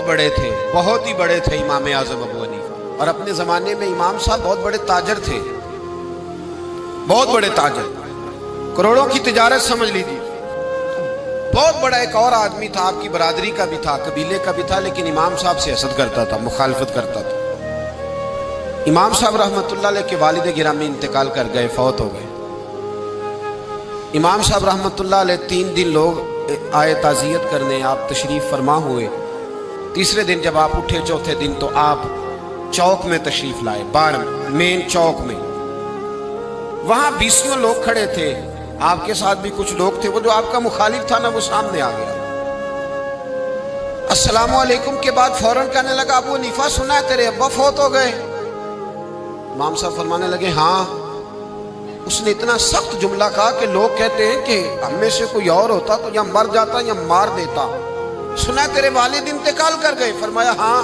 बड़े थे, बहुत ही बड़े थे इमाम आज़म अबू हनीफा। और अपने ज़माने में इमाम साहब बहुत बड़े ताजर थे, बहुत बड़े ताजर, करोड़ों की तिजारत समझ लीजिए। बहुत बड़ा एक और आदमी था, आपकी बरादरी का भी था, कबीले का भी था, लेकिन इमाम साहब से हसद करता था, मुखालफत करता था। इमाम साहब रहमतुल्लाह अलैह के वालिद गिरामी इंतकाल कर गए, फौत हो गए। इमाम साहब रहमतुल्लाह अलैह 3 दिन लोग आए ताज़ियत करने, आप तशरीफ़ फरमा हुए। तीसरे दिन जब आप उठे, चौथे दिन, तो आप चौक में तशरीफ़ लाए, बार मेन चौक में। वहां 20 लोग खड़े थे, आपके साथ भी कुछ लोग थे। वो जो आपका मुखालिफ था ना, वो सामने आ गया। अस्सलामु अलैकुम के बाद फौरन कहने लगा, अबू हनीफा सुना है तेरे अब्बा फौत हो गए? इमाम साहब फरमाने लगे, हाँ। उसने इतना सख्त जुमला कहा कि लोग कहते हैं कि हम में से कोई और होता तो या मर जाता या मार देता। सुना है तेरे वालिद इंतकाल कर गए? फरमाया हाँ।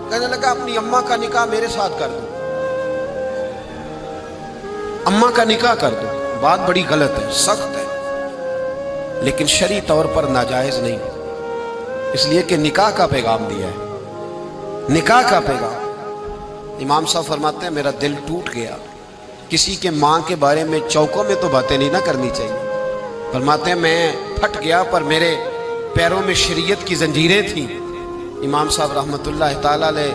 कहने लगा, अपनी अम्मा का निकाह मेरे साथ कर दो, अम्मा का निकाह कर दो। बात बड़ी गलत है, सख्त है, लेकिन शरई तौर पर नाजायज नहीं, इसलिए कि निकाह का पैगाम दिया है, निकाह का पैगाम। इमाम साहब फरमाते हैं, मेरा दिल टूट गया। किसी के माँ के बारे में चौकों में तो बातें नहीं ना करनी चाहिए। फरमाते हैं, मैं फट गया, पर मेरे पैरों में शरीयत की जंजीरें थी। इमाम साहब रहमतुल्लाह ताला अलैह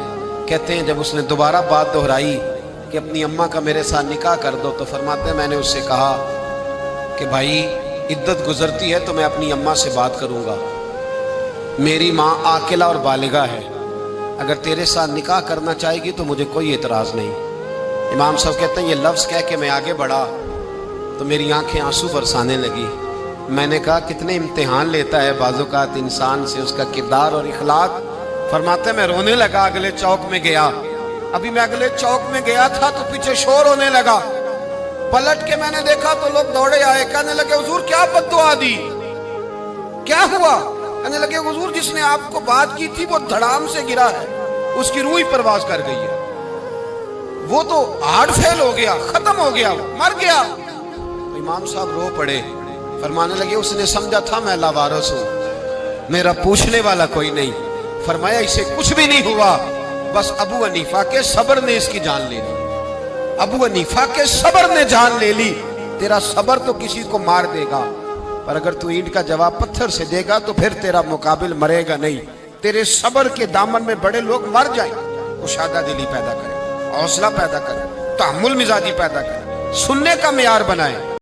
कहते हैं, जब उसने दोबारा बात दोहराई कि अपनी अम्मा का मेरे साथ निकाह कर दो, तो फरमाते हैं, मैंने उससे कहा कि भाई इद्दत गुजरती है तो मैं अपनी अम्मा से बात करूँगा, मेरी माँ आकिला और बालिगा है, अगर तेरे साथ निकाह करना चाहेगी तो मुझे कोई एतराज़ नहीं। इमाम साहब कहते हैं, ये लफ्ज़ कह के मैं आगे बढ़ा तो मेरी आंखें आंसू बरसाने लगी। मैंने कहा, कितने इम्तिहान लेता है बाज़-औक़ात इंसान से उसका किरदार और इखलाक। फरमाते हैं, मैं रोने लगा, अगले चौक में गया। अभी मैं अगले चौक में गया था तो पीछे शोर होने लगा। पलट के मैंने देखा तो लोग दौड़े आए, कहने लगे, हुजूर क्या बद्दुआ दी, क्या हुआ? कहने लगे, हुजूर जिसने आपको बात की थी वो धड़ाम से गिरा है, उसकी रूह ही परवाज कर गई है, वो तो हार्ट फेल हो गया, खत्म हो गया, मर गया। तो इमाम साहब रो पड़े, फरमाने लगे, उसने समझा था मैं लावारिस हूं, मेरा पूछने वाला कोई नहीं। फरमाया, इसे कुछ भी नहीं हुआ, बस अबू हनीफा के सब्र ने इसकी जान ले ली, अबू हनीफा के सब्र ने जान ले ली। तेरा सब्र तो किसी को मार देगा, पर अगर तू ईंट का जवाब पत्थर से देगा तो फिर तेरा मुकाबिल मरेगा नहीं। तेरे सब्र के दामन में बड़े लोग मर जाएं। कुशादा दिली पैदा करे, हौसला पैदा करे, तहम्मुल मिजाजी पैदा करे, सुनने का मेयार बनाए।